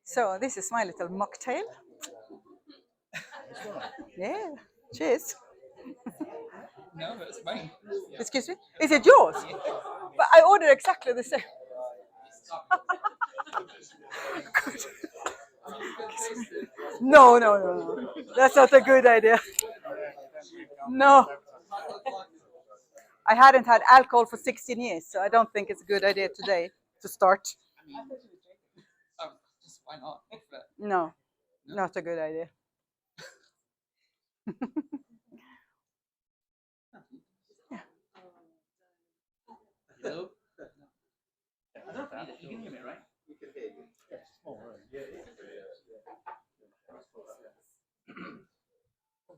So this is my little mocktail. Yeah, cheers. No, that's mine. Excuse me? Is it yours? But I ordered exactly the same. No, no, no, no. That's not a good idea. No. I hadn't had alcohol for 16 years, so I don't think it's a good idea today to start. Oh, just why not? No, not a good idea. Yeah. Hello? I don't know if you can hear me, right?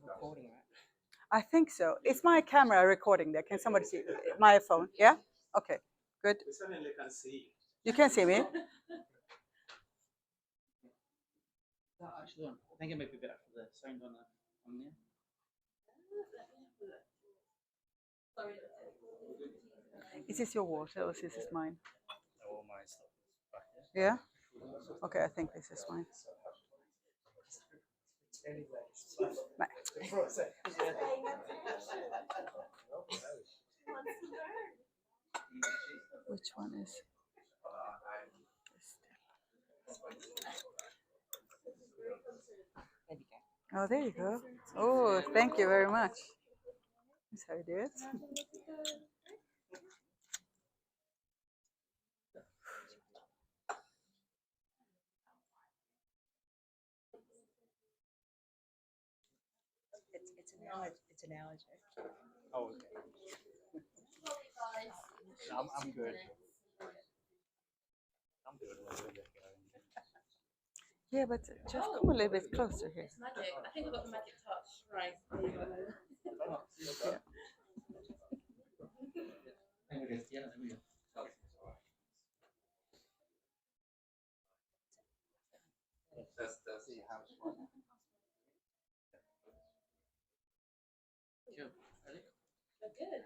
Recording, right? I think so. Is my camera recording there? Can somebody see my phone? Yeah? Okay, good. You can see me? Actually, I think it might be better for the sound on there. Is this your water or is this mine? Yeah? Okay, I think this is mine. Which one is? Oh, there you go. Oh, thank you very much. That's how you do it. It's an allergy. Oh, okay. I'm good. I'm good. Yeah, but just come a little bit closer here. It's magic. I think I've got the magic touch. Right. There you go. Yeah. They're good.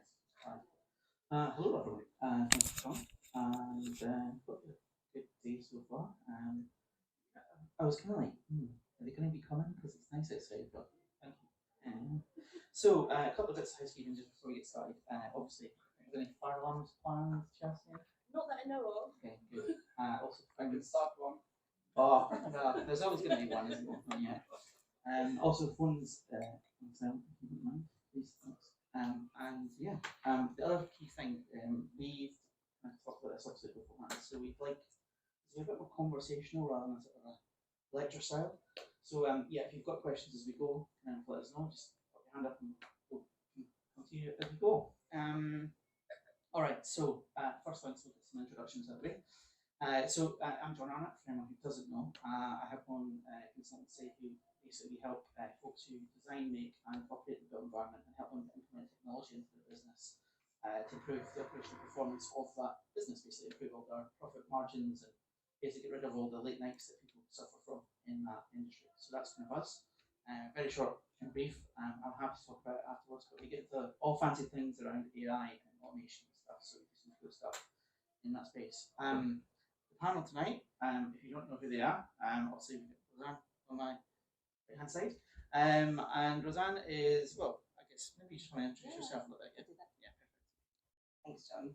Hello everyone. Thanks for coming. And got a good day so far. I was kind of like, are they going to be coming? Because it's nice outside, but thank you. So, a couple of bits of housekeeping just before we get started. Obviously, are there any fire alarms planned, Chelsea? Not that I know of. Okay, good. Also, I would start one. Oh, there's always going to be one, isn't there? Yeah. Also, phones on silent, if you don't mind, please. Thanks. And yeah, the other key thing, we've talked about this obviously beforehand, so we'd like to be a bit more conversational rather than sort of a lecture style. So yeah, if you've got questions as we go, let us know. Just put your hand up and we'll continue as we go. All right. So first, let's look at some introductions out of the way. I'm John Arnott. For anyone who doesn't know, I have one consultancy who basically help folks who design, make, and operate the built environment and help them implement technology into their business to improve the operational performance of that business, basically improve all their profit margins and basically get rid of all the late nights that people suffer from in that industry. So that's kind of us. Very short and brief. I'm happy to talk about it afterwards, but we get into all fancy things around AI and automation and stuff, so we do some cool stuff in that space. The panel tonight, if you don't know who they are, obviously we've got Roseanne on my right hand side. And Roseanne is, well, I guess maybe you just want to introduce yourself a little bit. Yeah, perfect. Thanks, John.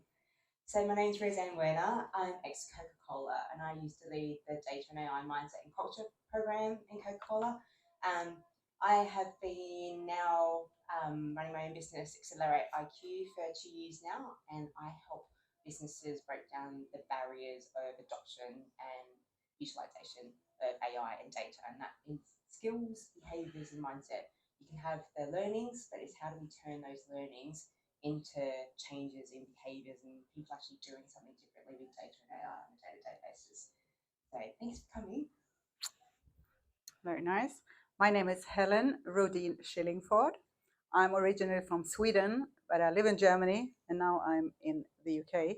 So my name's Roseanne Werner. I'm ex-Coca-Cola and I used to lead the Data and AI Mindset and Culture program in Coca-Cola. I have been now running my own business, Accelerate IQ, for 2 years now, and I help businesses break down the barriers of adoption and utilization of AI and data, and that is skills, behaviors, and mindset. You can have the learnings, but it's how do we turn those learnings into changes in behaviors and people actually doing something differently with data and AI on a day-to-day basis. So thanks for coming. Very nice. My name is Helen Rodin Schillingford. I'm originally from Sweden, but I live in Germany and now I'm in the UK.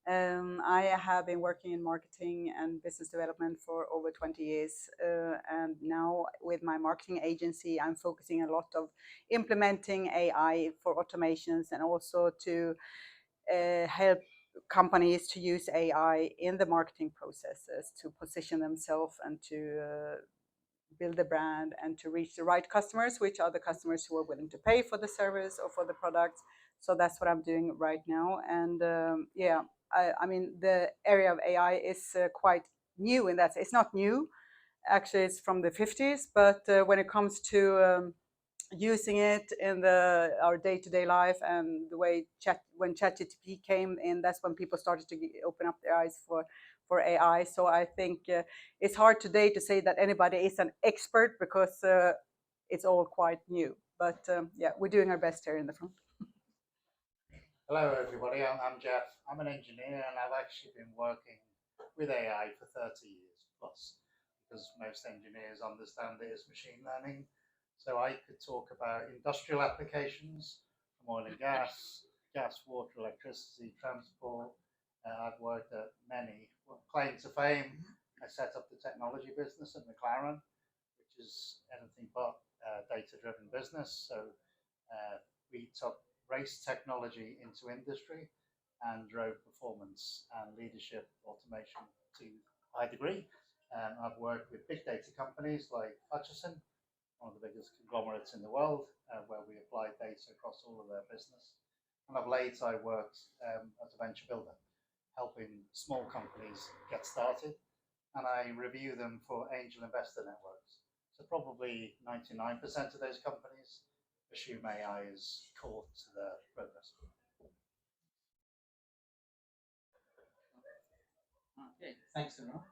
I have been working in marketing and business development for over 20 years. And now with my marketing agency, I'm focusing a lot of implementing AI for automations and also to help companies to use AI in the marketing processes to position themselves and to build a brand and to reach the right customers, which are the customers who are willing to pay for the service or for the products. So that's what I'm doing right now. And yeah, I mean, the area of AI is quite new in that it's not new. Actually, it's from the 50s. But when it comes to using it in our day-to-day life and the way when ChatGPT came in, that's when people started to open up their eyes for AI. So I think it's hard today to say that anybody is an expert because it's all quite new. But yeah, we're doing our best here in the front. Hello, everybody. I'm Jeff. I'm an engineer, and I've actually been working with AI for 30 years plus, because most engineers understand it as machine learning. So I could talk about industrial applications from oil and gas, water, electricity, transport. I've worked at many. Claim to fame, I set up the technology business at McLaren, which is anything but data-driven business. So we took race technology into industry and drove performance and leadership automation to a high degree. I've worked with big data companies like Hutchison, one of the biggest conglomerates in the world, where we apply data across all of their business. And of late, I worked as a venture builder, helping small companies get started, and I review them for angel investor networks. So probably 99% of those companies assume AI is core to their progress. Okay, thanks, Emma.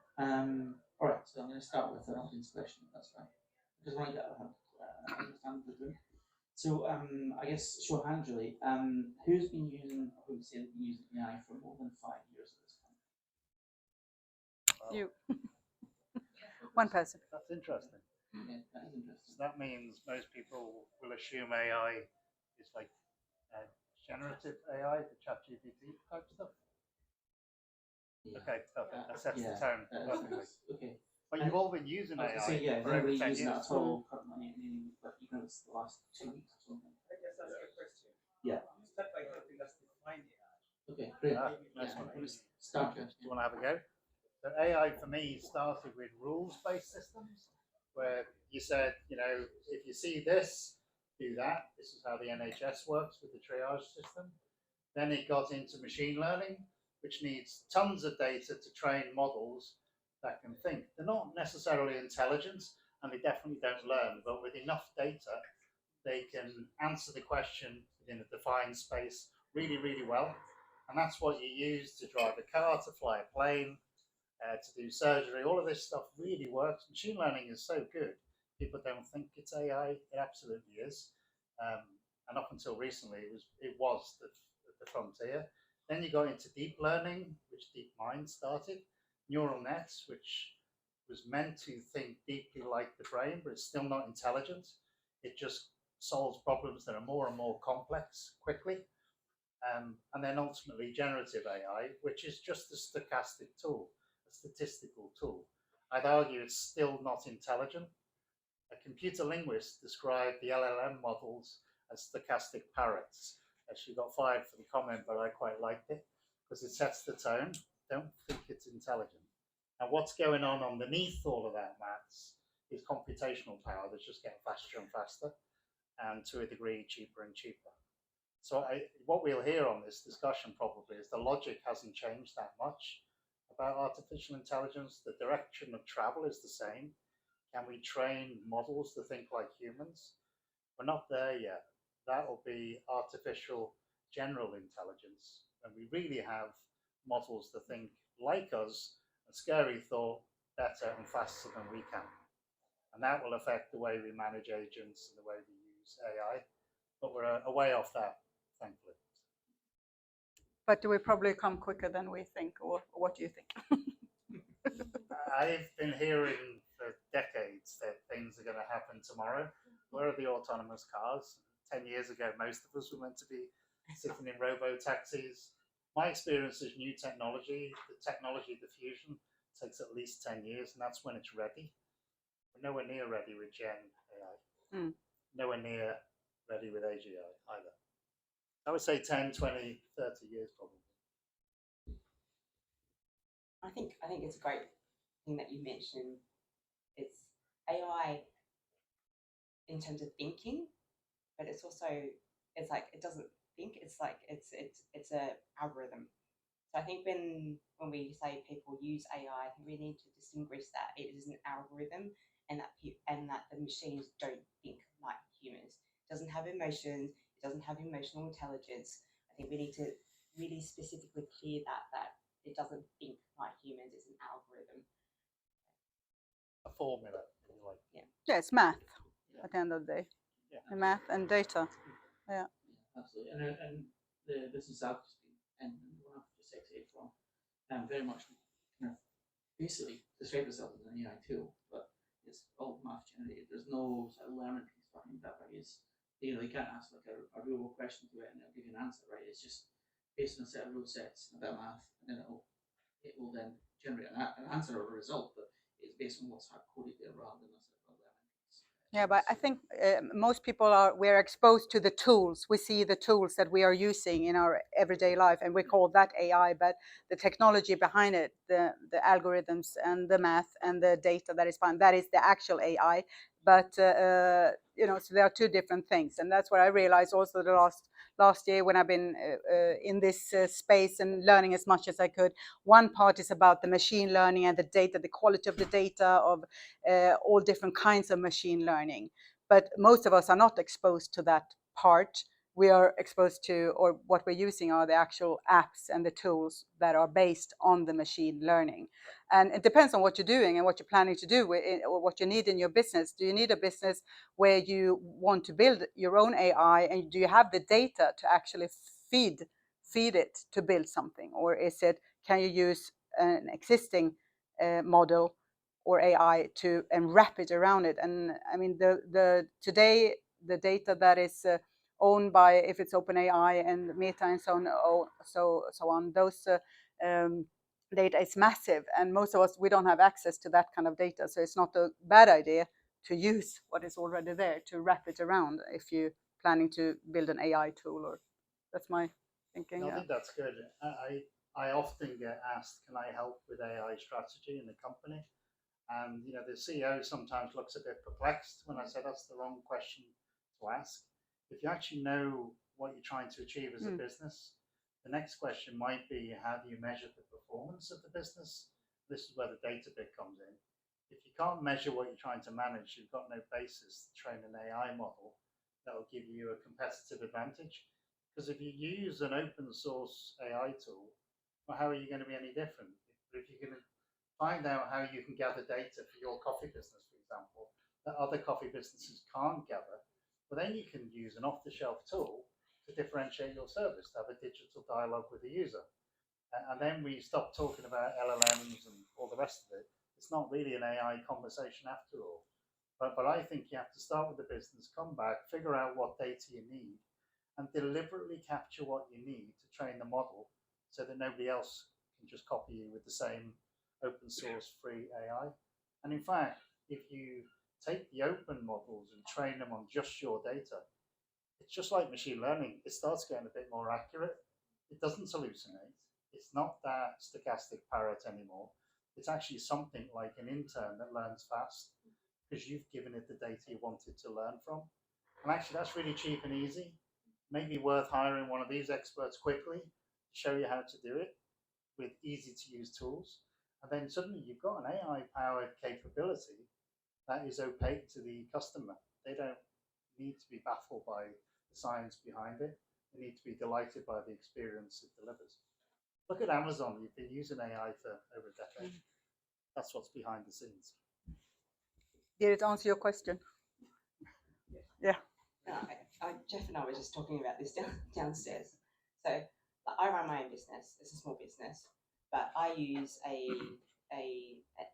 All right, so I'm going to start with an audience question, if that's right. Because when I get understand the room. So I guess show of hands really. Who's been using, who would say they've been using AI for more than 5 years at this point? You. One person. That's interesting. Yeah, that is interesting. So that means most people will assume AI is like generative AI, the ChatGPT type stuff. Yeah. Okay, perfect. That sets yeah, the tone perfectly. Okay. But you've all been using I was AI gonna say, yeah, for over nobody 10 using it years. at all currently, but even if it's the last 2 weeks or something. I guess that's a question. Yeah. Start by helping us define AI. Okay, great. Nice Yeah, one. I'm gonna start Do with. you want to have a go? So AI for me started with rules-based systems, where you said, you know, if you see this, do that. This is how the NHS works with the triage system. Then it got into machine learning, which needs tons of data to train models that can think. They're not necessarily intelligent, and they definitely don't learn, but with enough data, they can answer the question within a defined space really, really well. And that's what you use to drive a car, to fly a plane, to do surgery. All of this stuff really works. Machine learning is so good. People don't think it's AI. It absolutely is. And up until recently, it was the frontier. Then you got into deep learning, which DeepMind started. Neural nets, which was meant to think deeply like the brain, but it's still not intelligent. It just solves problems that are more and more complex quickly. And then ultimately generative AI, which is just a stochastic tool, a statistical tool. I'd argue it's still not intelligent. A computer linguist described the LLM models as stochastic parrots. She got fired for the comment, but I quite liked it because it sets the tone. Don't think it's intelligent. And what's going on underneath all of that maths is computational power that's just getting faster and faster, and to a degree cheaper and cheaper. So what we'll hear on this discussion probably is the logic hasn't changed that much about artificial intelligence. The direction of travel is the same. Can we train models to think like humans? We're not there yet. That will be artificial general intelligence, and we really have models to think like us, and scary thought, better and faster than we can. And that will affect the way we manage agents and the way we use AI. But we're a way off that, thankfully. But do we probably come quicker than we think, or what do you think? I've been hearing for decades that things are going to happen tomorrow. Where are the autonomous cars? 10 years ago, most of us were meant to be sitting in robo-taxis. My experience is new technology, the technology diffusion takes at least 10 years, and that's when it's ready. We're nowhere near ready with Gen AI. Nowhere near ready with AGI either. I would say 10, 20, 30 years probably. I think it's a great thing that you mentioned. It's AI in terms of thinking, but it's also like it doesn't think. It's like it's a algorithm. So I think when we say people use AI, I think we need to distinguish that it is an algorithm and that the machines don't think like humans. It doesn't have emotions. It doesn't have emotional intelligence. I think we need to really specifically clear that it doesn't think like humans. It's an algorithm. A formula, if you like. Yeah, it's math Yeah. at the end of the day. Yeah. The math and data. Yeah, absolutely. And the business I've just been in, and one I've just exited from, very much kind of basically describe itself as an AI tool, but it's all math generated. There's no sort of learning piece behind that, right? It's, you know, you can't ask like a real world question to it and it'll give you an answer, right? It's just based on a set of rule sets, a bit of math, and then it will then generate an answer or a result, but it's based on what's hard coded there rather than a sort of a learning piece. Yeah, but I think most people we're exposed to the tools. We see the tools that we are using in our everyday life, and we call that AI. But the technology behind it, the algorithms and the math and the data that is behind, that is the actual AI. But you know, so there are two different things, and that's what I realized also the last year when I've been in this space and learning as much as I could. One part is about the machine learning and the data, the quality of the data of all different kinds of machine learning. But most of us are not exposed to that part. We are exposed to, or what we're using are the actual apps and the tools that are based on the machine learning. And it depends on what you're doing and what you're planning to do or what you need in your business. Do you need a business where you want to build your own AI, and do you have the data to actually feed it to build something? Or is it, can you use an existing model or AI to and wrap it around it? And I mean, the today the data that is owned by, if it's OpenAI and Meta and so on, those data is massive, and most of us, we don't have access to that kind of data. So it's not a bad idea to use what is already there to wrap it around if you're planning to build an AI tool. Or that's my thinking. I Yeah. think that's good. I often get asked, can I help with AI strategy in the company? And you know, the CEO sometimes looks a bit perplexed when I say that's the wrong question to ask. If you actually know what you're trying to achieve as a business, the next question might be, how do you measure the performance of the business? This is where the data bit comes in. If you can't measure what you're trying to manage, you've got no basis to train an AI model that will give you a competitive advantage. Because if you use an open source AI tool, well, how are you going to be any different? If you're going to find out how you can gather data for your coffee business, for example, that other coffee businesses can't gather, well, then you can use an off-the-shelf tool to differentiate your service, to have a digital dialogue with the user. And then we stop talking about LLMs and all the rest of it. It's not really an AI conversation after all. But I think you have to start with the business, come back, figure out what data you need, and deliberately capture what you need to train the model so that nobody else can just copy you with the same open source free AI. And in fact, if you take the open models and train them on just your data, it's just like machine learning. It starts getting a bit more accurate. It doesn't hallucinate. It's not that stochastic parrot anymore. It's actually something like an intern that learns fast because you've given it the data you wanted to learn from. And actually, that's really cheap and easy. Maybe worth hiring one of these experts quickly to show you how to do it with easy to use tools. And then suddenly you've got an AI powered capability that is opaque to the customer. They don't need to be baffled by the science behind it. They need to be delighted by the experience it delivers. Look at Amazon. You've been using AI for over a decade. That's what's behind the scenes. Did it answer your question? Yeah. Jeff and I were just talking about this downstairs. So I run my own business. It's a small business, but I use a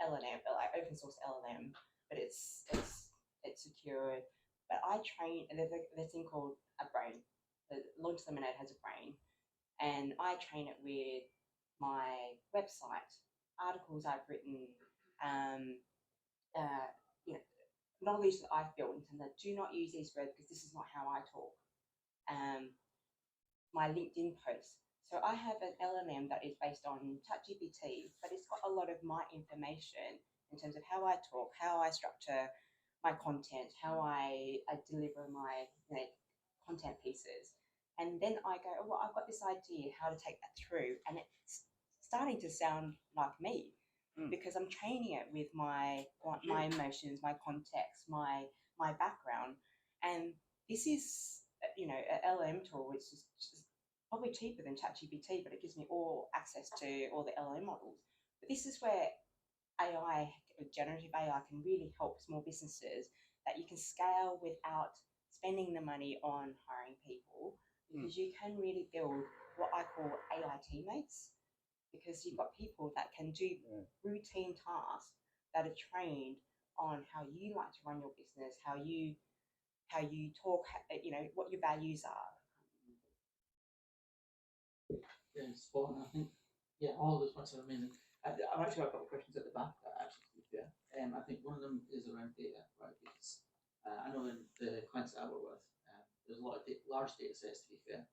LLM, like open source LLM, but it's secure. But I train, and there's a thing called a brain. Launch Lemonade has a brain, and I train it with my website, articles I've written, you know, knowledge that I've built, and that do not use these words because this is not how I talk. My LinkedIn posts. So I have an LLM that is based on ChatGPT, but it's got a lot of my information in terms of how I talk, how I structure my content, how I deliver my content pieces. And then I go, oh, well, I've got this idea how to take that through, and it's starting to sound like me because I'm training it with my emotions, my context, my background, and this is an LLM tool which is just probably cheaper than ChatGPT, but it gives me all access to all the LLM models. But this is where AI, generative AI, can really help small businesses, that you can scale without spending the money on hiring people, because you can really build what I call AI teammates, because you've got people that can do routine tasks that are trained on how you like to run your business, how you talk, what your values are. Yeah, spot on. I think, all of those points are amazing. I've actually got a couple of questions at the back, actually, to be fair. I think one of them is around data, right? Because I know in the clients that I work with, there's a lot of large data sets, to be fair.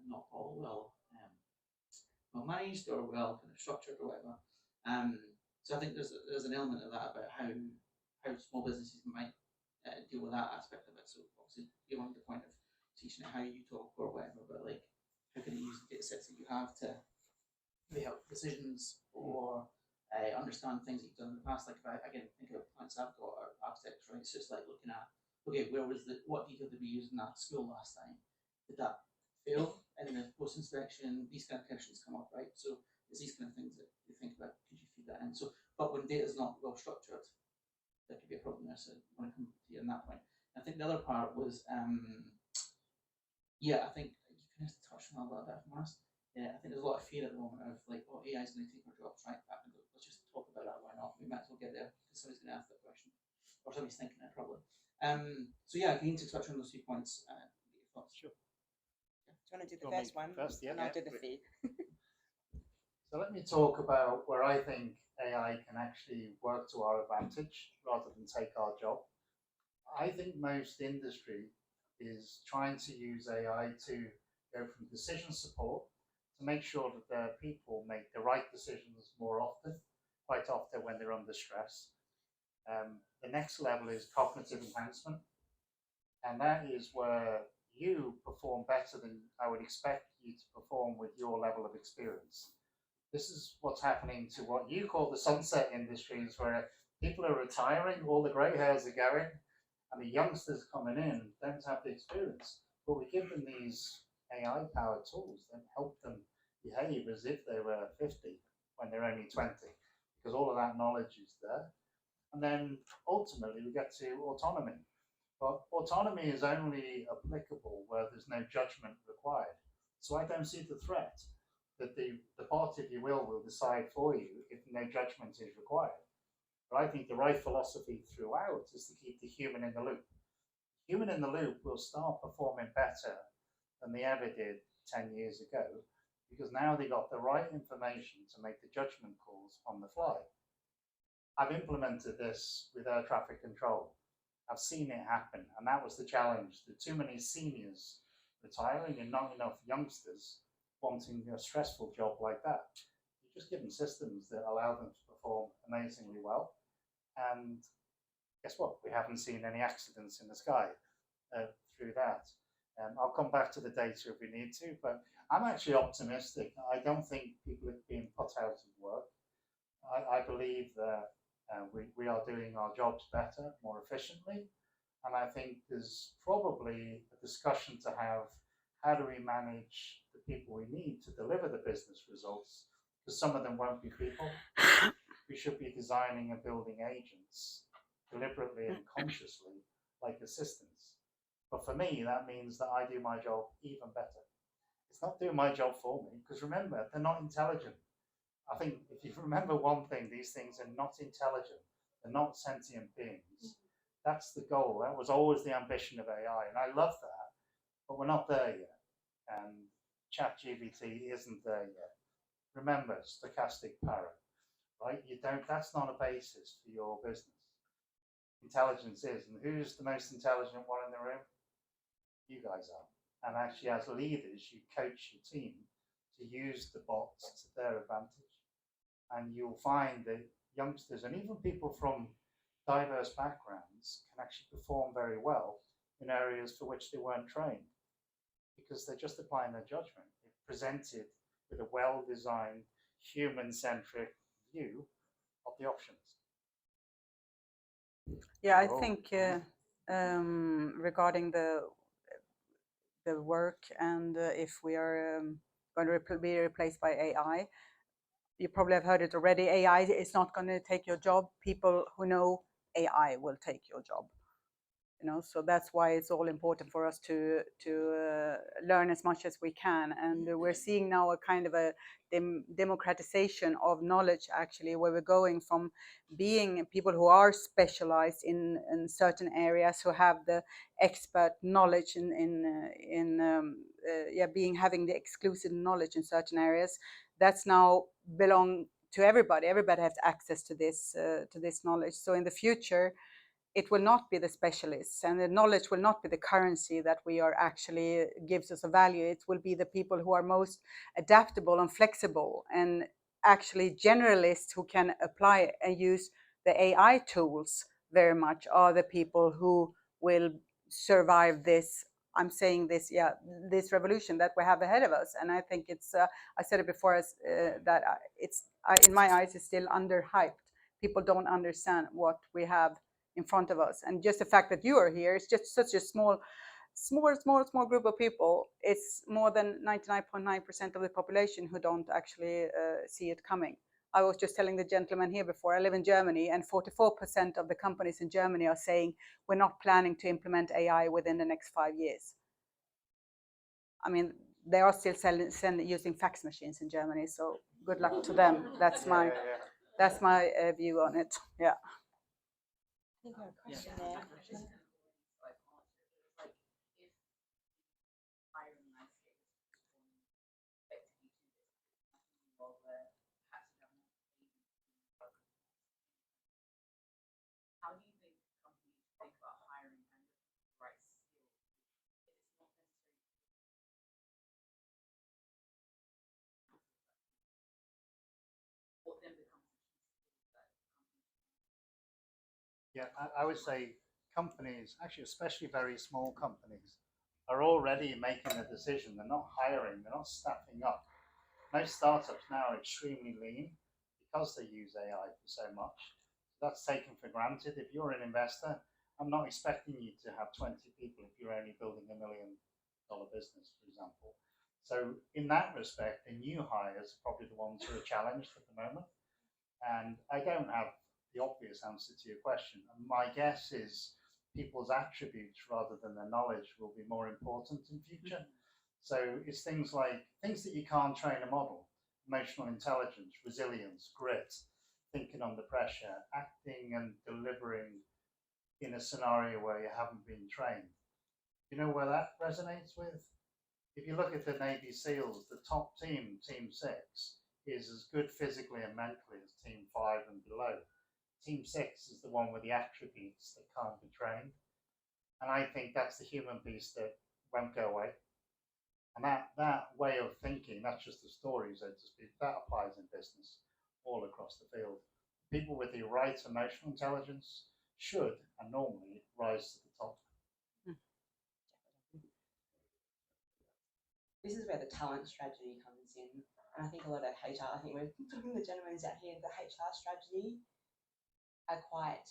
Not all well managed or well kind of structured or whatever. So I think there's an element of that about how small businesses might deal with that aspect of it. So obviously you're on the point of teaching it how you talk or whatever, but like how can you use the data sets that you have to maybe help decisions or understand things that you've done in the past. Like if I again think of clients I've got or architects, right? It's just like looking at, okay, what detail did we use in that school last time? Did that fail? And then post inspection, these kind of questions come up, right? So it's these kind of things that you think about. Could you feed that in? So, but when data is not well structured, there could be a problem there. So I want to come to you on that point. I think the other part was, I think you kind of touched on a little bit, if I'm honest. Yeah, I think there's a lot of fear at the moment of like, oh, AI is going to take our jobs, right? Let's just talk about that. Why not? We might as well get there because somebody's going to ask that question, or somebody's thinking it probably. So yeah, keen to touch on those 2 points. Your thoughts? Sure. Do you want to do the You want me first one? first? Yeah, And I'll do the great. feed. So let me talk about where I think AI can actually work to our advantage rather than take our job. I think most industry is trying to use AI to go from decision support to make sure that their people make the right decisions more often, quite often when they're under stress. The next level is cognitive enhancement, and that is where you perform better than I would expect you to perform with your level of experience. This is what's happening to what you call the sunset industries, where people are retiring, all the grey hairs are going, and the youngsters coming in don't have the experience. But we give them these AI-powered tools that help them behave as if they were 50 when they're only 20, because all of that knowledge is there. And then ultimately we get to autonomy. But autonomy is only applicable where there's no judgment required. So I don't see the threat that the bot, if you will decide for you if no judgment is required. But I think the right philosophy throughout is to keep the human in the loop. Human in the loop will start performing better than they ever did 10 years ago, because now they got the right information to make the judgment calls on the fly. I've implemented this with air traffic control. I've seen it happen, and that was the challenge. There are too many seniors retiring and not enough youngsters wanting a stressful job like that. You just give them systems that allow them to perform amazingly well. And guess what? We haven't seen any accidents in the sky through that. I'll come back to the data if we need to, but I'm actually optimistic. I don't think people are being put out of work. I believe that we are doing our jobs better, more efficiently. And I think there's probably a discussion to have, how do we manage the people we need to deliver the business results? Because some of them won't be people. We should be designing and building agents deliberately and consciously like assistants. But for me, that means that I do my job even better. It's not doing my job for me, because remember, they're not intelligent. I think if you remember one thing, these things are not intelligent. They're not sentient beings. That's the goal. That was always the ambition of AI, and I love that. But we're not there yet. And ChatGPT isn't there yet. Remember, stochastic parrot, right? You don't. That's not a basis for your business. Intelligence is, and who's the most intelligent one in the room? You guys are. And actually, as leaders, you coach your team to use the bots to their advantage. And you'll find that youngsters and even people from diverse backgrounds can actually perform very well in areas for which they weren't trained because they're just applying their judgment. They're presented with a well-designed, human-centric view of the options. Yeah, I Overall. think regarding the work and if we are going to be replaced by AI, you probably have heard it already. AI is not going to take your job. People who know AI will take your job. You know, so that's why it's all important for us to learn as much as we can. And we're seeing now a kind of a democratization of knowledge, actually, where we're going from being people who are specialized in certain areas, who have the expert knowledge having the exclusive knowledge in certain areas. That's now belong to everybody. Everybody has access to this knowledge. So in the future, it will not be the specialists, and the knowledge will not be the currency that we are actually gives us a value. It will be the people who are most adaptable and flexible, and actually generalists who can apply and use the AI tools very much are the people who will survive this. I'm saying this, this revolution that we have ahead of us. And I think it's, I said it before, that it's, in my eyes, it's still underhyped. People don't understand what we have in front of us, and just the fact that you are here is just such a small group of people. It's more than 99.9% of the population who don't actually see it coming. I was just telling the gentleman here before, I live in Germany, and 44% of the companies in Germany are saying we're not planning to implement AI within the next 5 years. I mean, they are still using fax machines in Germany, so good luck to them. That's my that's my view on it. Yeah. I think I have a question there. How do you think companies think about hiring and the right skills? It's not necessarily what then becomes the key skills that companies. Yeah, I would say companies, actually, especially very small companies, are already making a decision. They're not hiring, they're not staffing up. Most startups now are extremely lean because they use AI for so much. That's taken for granted. If you're an investor, I'm not expecting you to have 20 people if you're only building $1 million business, for example. So in that respect, the new hires are probably the ones who are challenged at the moment. And I don't have the obvious answer to your question. My guess is people's attributes rather than their knowledge will be more important in future. So it's things like things that you can't train a model: emotional intelligence, resilience, grit, thinking under pressure, acting and delivering in a scenario where you haven't been trained. You know where that resonates with? If you look at the Navy SEALs, the top team, Team 6, is as good physically and mentally as Team 5 and below. Team 6 is the one with the attributes that can't be trained. And I think that's the human piece that won't go away. And that way of thinking, that's just the story, so to speak, that applies in business all across the field. People with the right emotional intelligence should and normally rise to the top. This is where the talent strategy comes in. And I think a lot of HR, I think we're talking the gentlemen's out here, the HR strategy are quite,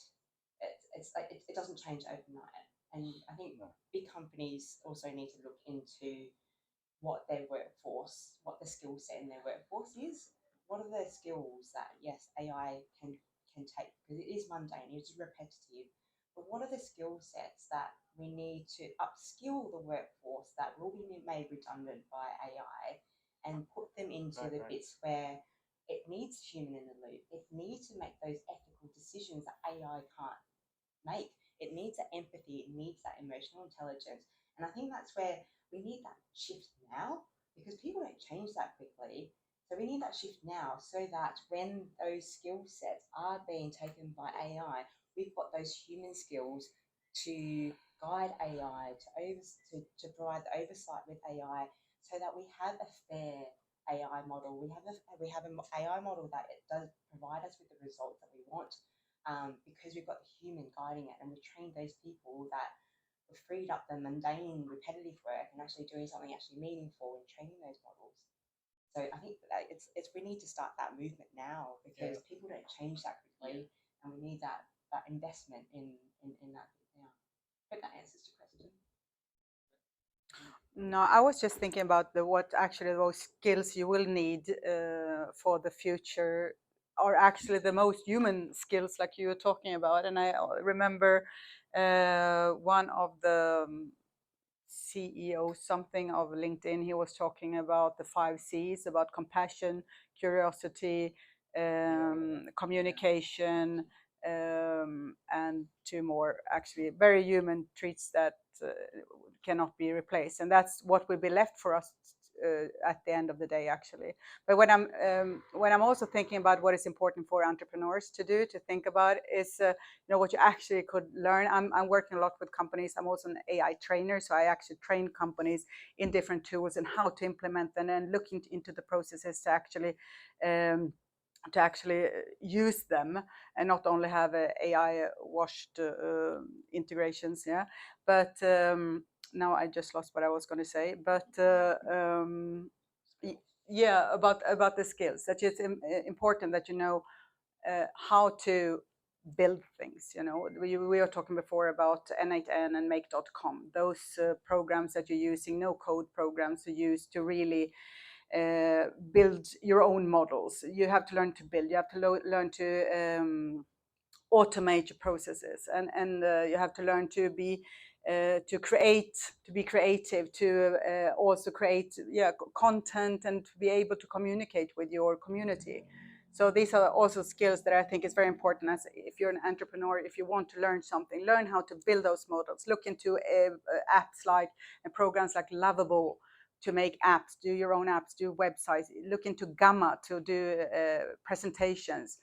it's like, it doesn't change overnight. And I think big companies also need to look into what their workforce, what the skill set in their workforce is. What are the skills that, yes, AI can take, because it is mundane, it's repetitive, but what are the skill sets that we need to upskill the workforce that will be made redundant by AI and put them into the bits where it needs human in the loop. It needs to make those ethical decisions that AI can't make. It needs that empathy, it needs that emotional intelligence. And I think that's where we need that shift now. because people don't change that quickly. So we need that shift now so that when those skill sets are being taken by AI, we've got those human skills to guide AI, to provide the oversight with AI so that we have a fair AI model. We have an AI model that it does provide us with the results that we want, because we've got the human guiding it, and we've trained those people that have freed up the mundane, repetitive work and actually doing something actually meaningful and training those models. So I think that it's we need to start that movement now because people don't change that quickly, and we need that investment in that now. Hope that answers your question. No, I was just thinking about what actually those skills you will need for the future are actually the most human skills, like you were talking about. And I remember one of the CEO something of LinkedIn, he was talking about the 5 C's, about compassion, curiosity, communication, and 2 more, actually very human traits that cannot be replaced, and that's what will be left for us at the end of the day, actually. But when I'm also thinking about what is important for entrepreneurs to do, to think about, is what you actually could learn. I'm working a lot with companies. I'm also an AI trainer, so I actually train companies in different tools and how to implement them, and looking into the processes to actually use them, and not only have AI washed integrations. Yeah, but now I just lost what I was going to say. But yeah, about the skills, that it's important that you know how to build things. We were talking before about N8N and Make.com, those programs that you're using, no code programs to use to really build your own models. You have to learn to build. You have to learn to automate your processes, and you have to learn to be creative, to also create content, and to be able to communicate with your community. So these are also skills that I think is very important. As if you're an entrepreneur, if you want to learn something, learn how to build those models. Look into apps like and programs like Lovable to make apps, do your own apps, do websites. Look into Gamma to do presentations.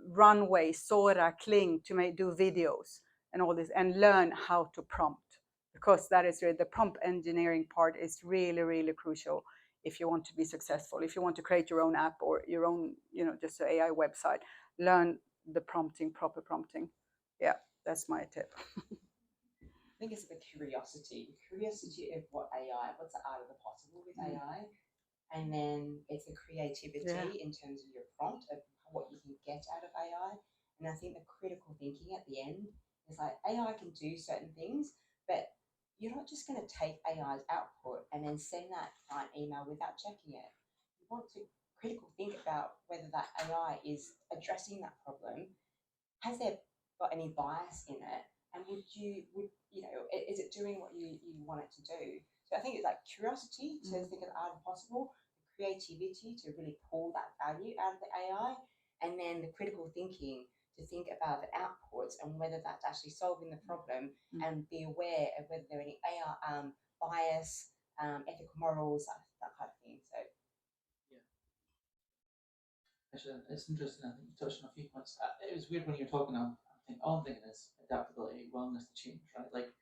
Runway, Sora, Kling to do videos and all this, and learn how to prompt, because that is really the prompt engineering part is really, really crucial if you want to be successful. If you want to create your own app or your own, just an AI website, learn the proper prompting. Yeah, that's my tip. I think it's the curiosity of what's the art of the possible with AI, and then it's the creativity in terms of your prompt of what you can get out of AI. And I think the critical thinking at the end is like AI can do certain things, but you're not just going to take AI's output and then send that client email without checking it. You want to critical think about whether that AI is addressing that problem. Has there got any bias in it? And is it doing what you want it to do? So I think it's like curiosity to think of the art of possible, creativity to really pull that value out of the AI, and then the critical thinking to think about the outputs and whether that's actually solving the problem, and be aware of whether there are any AI bias, ethical morals, that kind of thing. So actually, it's interesting. I think you touched on a few points. It was weird when you were talking. All I'm thinking is adaptability, willingness to change, right? Like,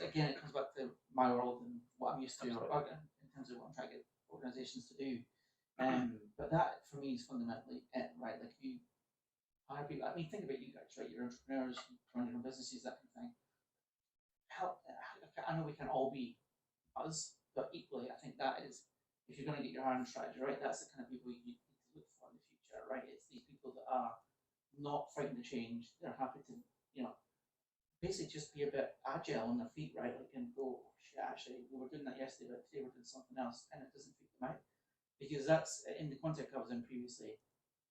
again, it comes back to my world and what I'm used to, or in terms of what I'm trying to get organizations to do. But that for me is fundamentally it, right? Like, if you hire people, I mean, think about you guys, right? You're entrepreneurs, you run your own businesses, that kind of thing. I know we can all be us, but equally, I think that is, if you're going to get your hiring strategy right, that's the kind of people you need to look for in the future, right? It's these people that are not frightened to change. They're happy to, basically just be a bit agile on their feet, right? Like, and go, oh, shit, actually, we were doing that yesterday, but today we're doing something else, and it doesn't freak them out. Because that's, in the context I was in previously,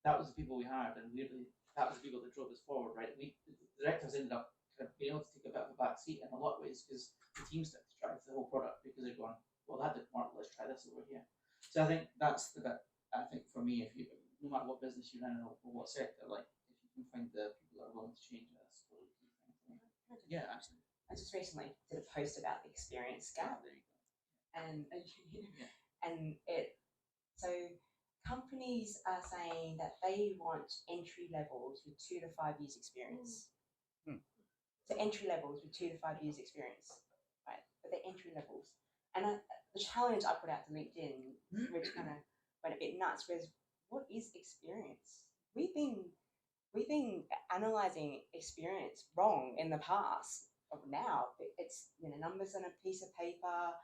that was the people we hired, and weirdly, that was the people that drove us forward, right? The directors ended up kind of being able to take a bit of a back seat in a lot of ways, because the team started to drive the whole product, because they're going, well, that didn't work, let's try this over here. So I think that's the bit, I think for me, if you, no matter what business you're in or what sector, like, if you can find the people that are willing to change, that's really the key thing. Yeah, absolutely. I just recently did a post about the experience gap, and and so companies are saying that they want entry levels with 2 to 5 years experience. So entry levels with 2 to 5 years experience, right? But they're entry levels. And the challenge I put out to LinkedIn, which kind of went a bit nuts, was what is experience? We've been analyzing experience wrong in the past. But now it's numbers on a piece of paper,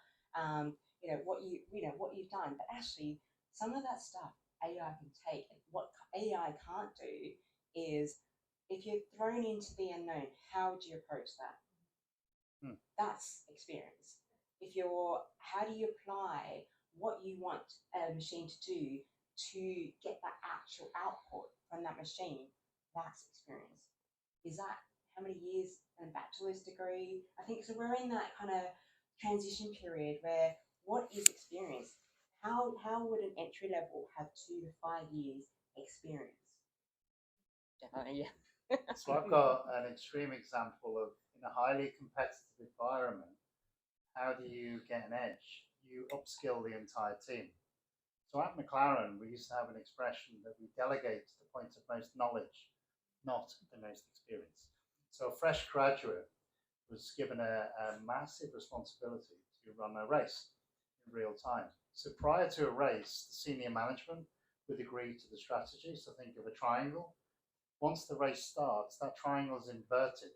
what you've done. But actually, some of that stuff AI can take, and what AI can't do is, if you're thrown into the unknown, how would you approach that? That's experience. How do you apply what you want a machine to do to get that actual output from that machine? That's experience. Is that how many years in a bachelor's degree? I think so. We're in that kind of transition period where what is experience? How would an entry level have 2 to 5 years experience? Yeah. So I've got an extreme example of, in a highly competitive environment, how do you get an edge? You upskill the entire team. So at McLaren, we used to have an expression that we delegate to the point of most knowledge, not the most experience. So a fresh graduate was given a massive responsibility to run a race in real time. So prior to a race, the senior management would agree to the strategy. So think of a triangle. Once the race starts, that triangle is inverted,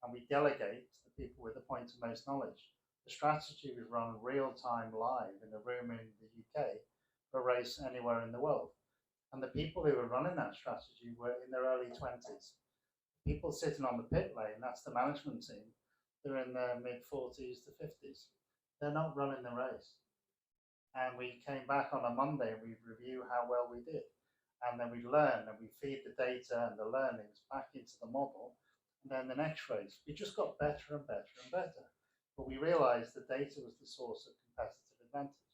and we delegate to the people with the point of most knowledge. The strategy was run real time live in a room in the UK for a race anywhere in the world. And the people who were running that strategy were in their early 20s. People sitting on the pit lane, that's the management team, they're in their mid 40s to 50s. They're not running the race. And we came back on a Monday and we'd review how well we did. And then we learn and we feed the data and the learnings back into the model. And then the next race, we just got better and better and better. But we realized the data was the source of competitive advantage.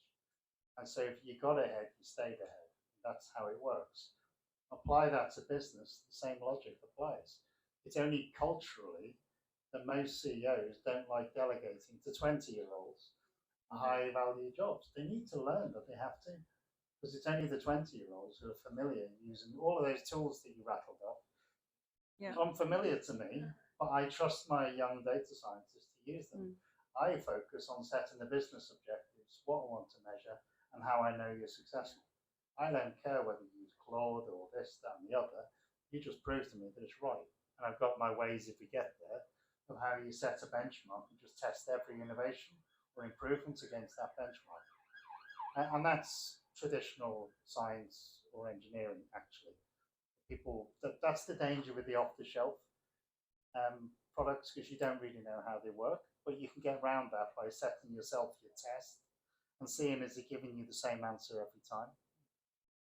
And so if you got ahead, you stayed ahead. That's how it works. Apply that to business, the same logic applies. It's only culturally that most CEOs don't like delegating to 20-year-olds high value jobs. They need to learn that they have to. Because it's only the 20-year-olds who are familiar using all of those tools that you rattled off. Yeah. Unfamiliar to me, but I trust my young data scientists to use them. I focus on setting the business objectives, what I want to measure, and how I know you're successful. I don't care whether you use Claude or this, that, and the other. You just prove to me that it's right. And I've got my ways, if we get there, of how you set a benchmark and just test every innovation or improvements against that benchmark. And that's traditional science or engineering, actually. That's the danger with the off-the-shelf products, because you don't really know how they work, but you can get around that by setting yourself your test and seeing, is it giving you the same answer every time?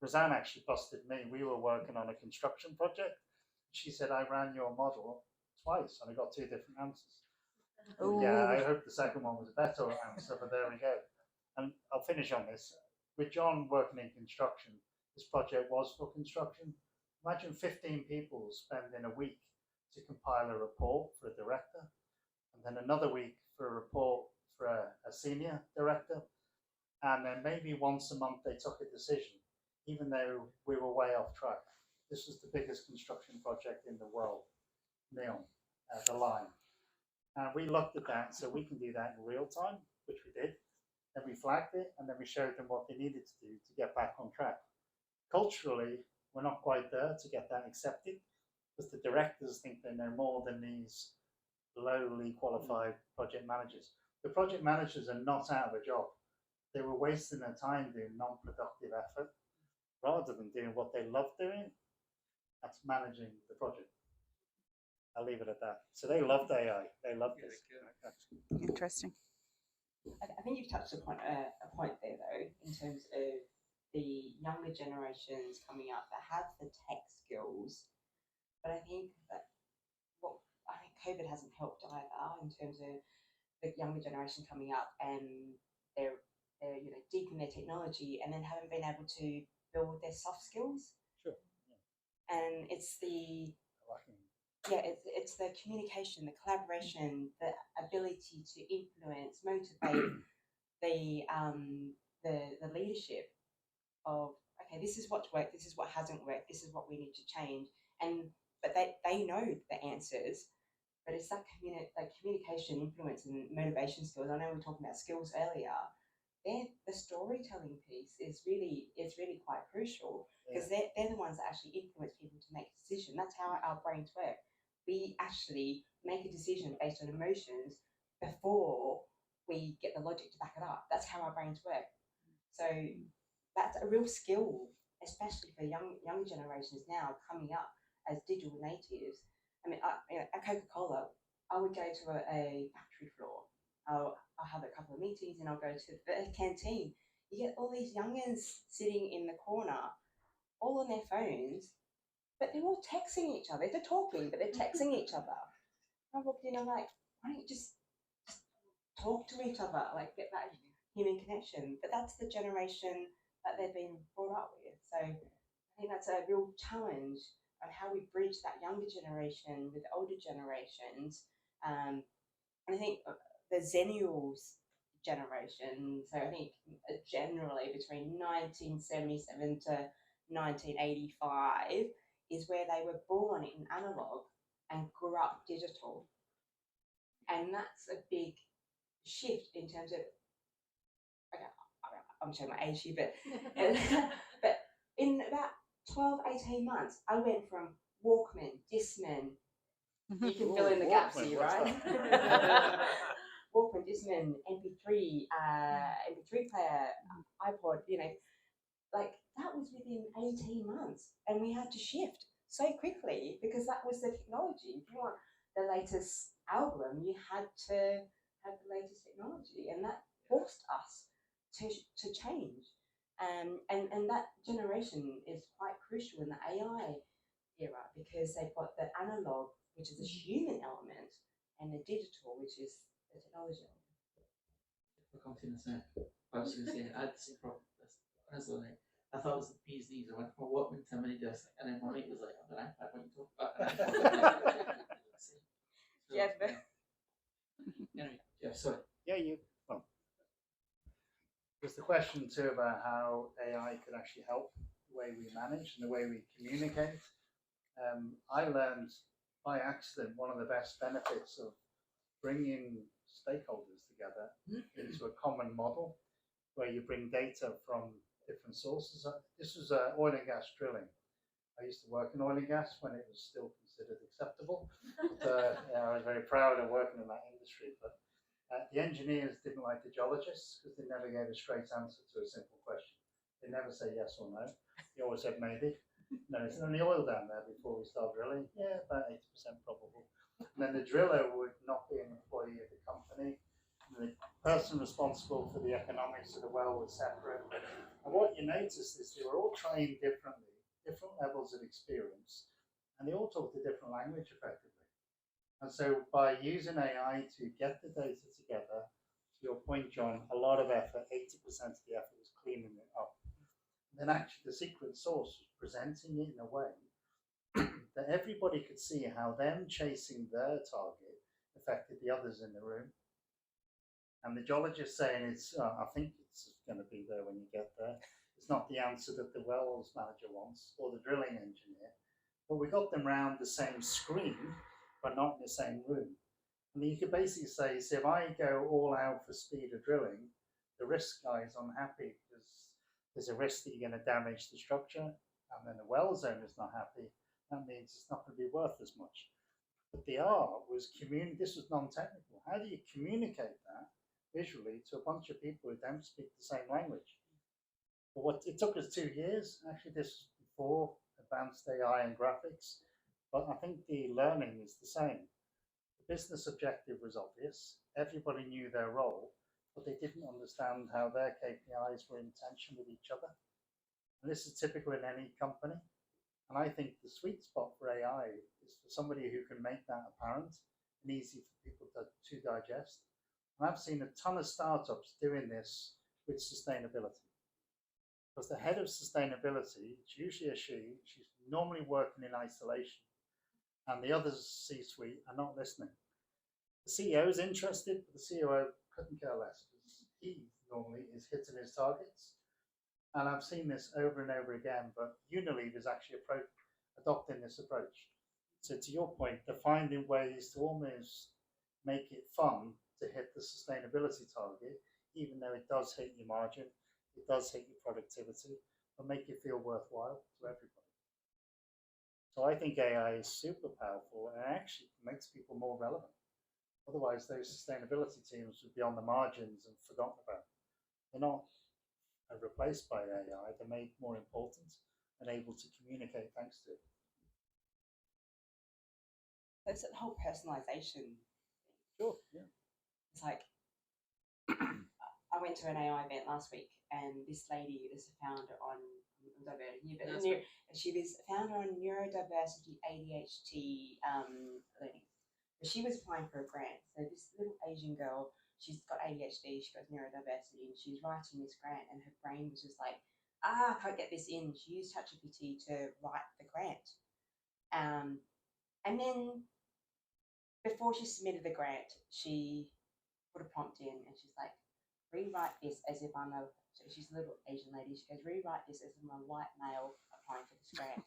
Roseanne actually busted me. We were working on a construction project. She said, I ran your model twice and I got 2 different answers. Ooh. Yeah, I hope the second one was a better answer, but there we go. And I'll finish on this. With John working in construction, this project was for construction. Imagine 15 people spending a week to compile a report for a director, and then another week for a report for a senior director, and then maybe once a month they took a decision, even though we were way off track. This was the biggest construction project in the world, NEOM, the line. And we looked at that, so we can do that in real time, which we did. Then we flagged it, and then we showed them what they needed to do to get back on track. Culturally, we're not quite there to get that accepted, because the directors think they know more than these lowly qualified project managers. The project managers are not out of a job. They were wasting their time doing non-productive effort, rather than doing what they love doing. That's managing the project. I'll leave it at that. So they loved AI. They loved this. Interesting. I think you've touched upon a point there, though, in terms of the younger generations coming up that have the tech skills. But I think that COVID hasn't helped either, in terms of the younger generation coming up and they're deep in their technology and then haven't been able to build their soft skills. Sure. Yeah. And it's the communication, the collaboration, the ability to influence, motivate, the the leadership of, okay, this is what's worked, this is what hasn't worked, this is what we need to change. But they know the answers, but it's that communication, influence, and motivation skills. I know we were talking about skills earlier. The storytelling piece is really quite crucial, because they're the ones that actually influence people to make a decision. That's how our brains work. We actually make a decision based on emotions before we get the logic to back it up. That's how our brains work. So that's a real skill, especially for younger generations now coming up as digital natives. I mean, at Coca-Cola, I would go to a factory floor. I'll have a couple of meetings and I'll go to the canteen. You get all these youngins sitting in the corner, all on their phones, but they're all texting each other. They're talking, but they're texting each other. I walked in, I'm like, why don't you just talk to each other, like get that human connection? But that's the generation that they've been brought up with. So I think that's a real challenge on how we bridge that younger generation with the older generations. And I think the Zennials generation, so I think generally between 1977 to 1985 is where they were born in analog and grew up digital. And that's a big shift in terms of, okay, I'm showing my age here, but in about 12, 18 months, I went from Walkman, Discman, you can fill in the gaps Walkman, here, what's right? Walkman, Discman, MP3, MP3 player, iPod, like that was within 18 months. And we had to shift so quickly because that was the technology. If you want the latest album, you had to have the latest technology, and that forced us to change. And that generation is quite crucial in the AI era because they've got the analog, which is a human element, and the digital, which is the technology element. I'll come to in a sec. I was going to say, I had the same problem. I thought it was the bee's knees. I went from a Walkman to a mini disc, and then my mate was like, "I'm an iPad, what are you talking about?" Jeff. Anyway, Jeff, sorry. Yeah, well, there's the question too about how AI could actually help the way we manage and the way we communicate. I learned by accident one of the best benefits of bringing stakeholders together into a common model where you bring data from different sources. This was oil and gas drilling. I used to work in oil and gas when it was still considered acceptable. But, I was very proud of working in that industry. But the engineers didn't like the geologists because they never gave a straight answer to a simple question. They never say yes or no. They always said maybe. No, is there any oil down there before we start drilling? Yeah, about 80% probable. And then the driller would not be an employee of the company. The person responsible for the economics of the well was separate. And what you notice is they were all trained differently, different levels of experience, and they all talked a different language effectively. And so by using AI to get the data together, to your point, John, a lot of effort, 80% of the effort was cleaning it up. And then actually the secret sauce was presenting it in a way that everybody could see how them chasing their target affected the others in the room. And the geologist saying, I think it's going to be there when you get there. It's not the answer that the wells manager wants or the drilling engineer. But we got them round the same screen, but not in the same room. And you could basically say, if I go all out for speed of drilling, the risk guy is unhappy because there's a risk that you're going to damage the structure. And then the wells owner's not happy. That means it's not going to be worth as much. But the art was this was non-technical. How do you communicate that visually to a bunch of people who don't speak the same language? Well, it took us 2 years. Actually, this was before advanced AI and graphics. But I think the learning is the same. The business objective was obvious. Everybody knew their role, but they didn't understand how their KPIs were in tension with each other. And this is typical in any company. And I think the sweet spot for AI is for somebody who can make that apparent and easy for people to digest. And I've seen a ton of startups doing this with sustainability. Because the head of sustainability, it's usually a she's normally working in isolation. And the others, C-suite, are not listening. The CEO is interested, but the COO couldn't care less. key normally is hitting his targets. And I've seen this over and over again, but Unilever is actually adopting this approach. So to your point, they're finding ways to almost make it fun to hit the sustainability target, even though it does hit your margin, it does hit your productivity, but make it feel worthwhile to everybody. So I think AI is super powerful and actually makes people more relevant. Otherwise, those sustainability teams would be on the margins and forgotten about. They're not replaced by AI, they're made more important and able to communicate thanks to it. It's the whole personalization. Sure, yeah. It's like I went to an AI event last week, and this lady is a founder on she was a founder on neurodiversity ADHD learning. But she was applying for a grant. So this little Asian girl, she's got ADHD, she got neurodiversity, and she's writing this grant, and her brain was just like, I can't get this in. She used ChatGPT to write the grant. And then before she submitted the grant, she put a prompt in, and she's like, rewrite this as if I'm a, so she's a little Asian lady, she goes, rewrite this as if I'm a white male applying for this grant.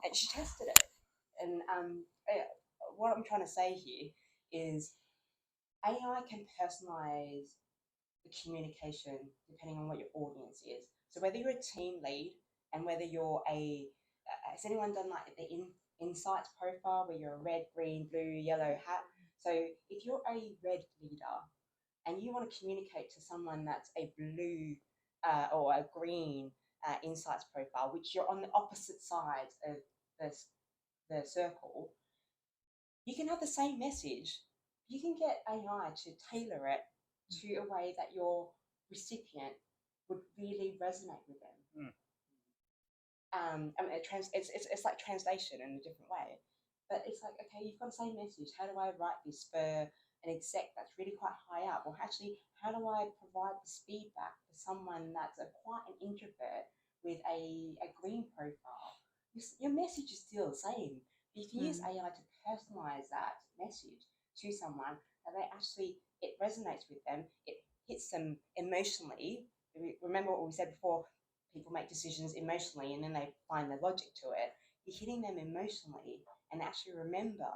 And she tested it. And what I'm trying to say here is AI can personalize the communication depending on what your audience is. So whether you're a team lead and whether you're has anyone done like the insights profile where you're a red, green, blue, yellow hat? So if you're a red leader and you want to communicate to someone that's a blue or a green insights profile, which you're on the opposite sides of the circle, you can have the same message. You can get AI to tailor it to a way that your recipient would really resonate with them. I mean, it's like translation in a different way, but it's like, okay, you've got the same message. How do I write this for an exec that's really quite high up? Or actually, how do I provide this feedback for someone that's quite an introvert with a green profile? Your message is still the same. But you can use AI to personalize that message to someone, and it resonates with them. It hits them emotionally. Remember what we said before, people make decisions emotionally and then they find the logic to it. You're hitting them emotionally and actually remember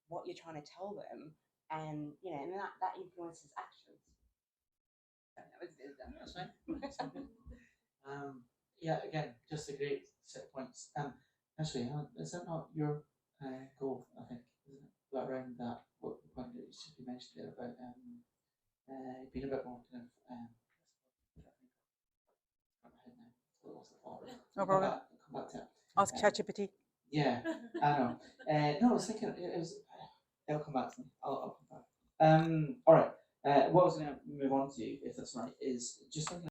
what you're trying to tell them, and and that influences actions. That's fine. Yeah, again, just a great set of points. Actually, is that not your goal? I think, isn't it? But around that, what the point that you should be mentioned there about being a bit more kind of. No problem. Come back to it. Ask ChatGPT. Yeah, I know. No, I was thinking it'll come back to me. I'll come back. All right. What I was going to move on to, if that's right, is just thinking.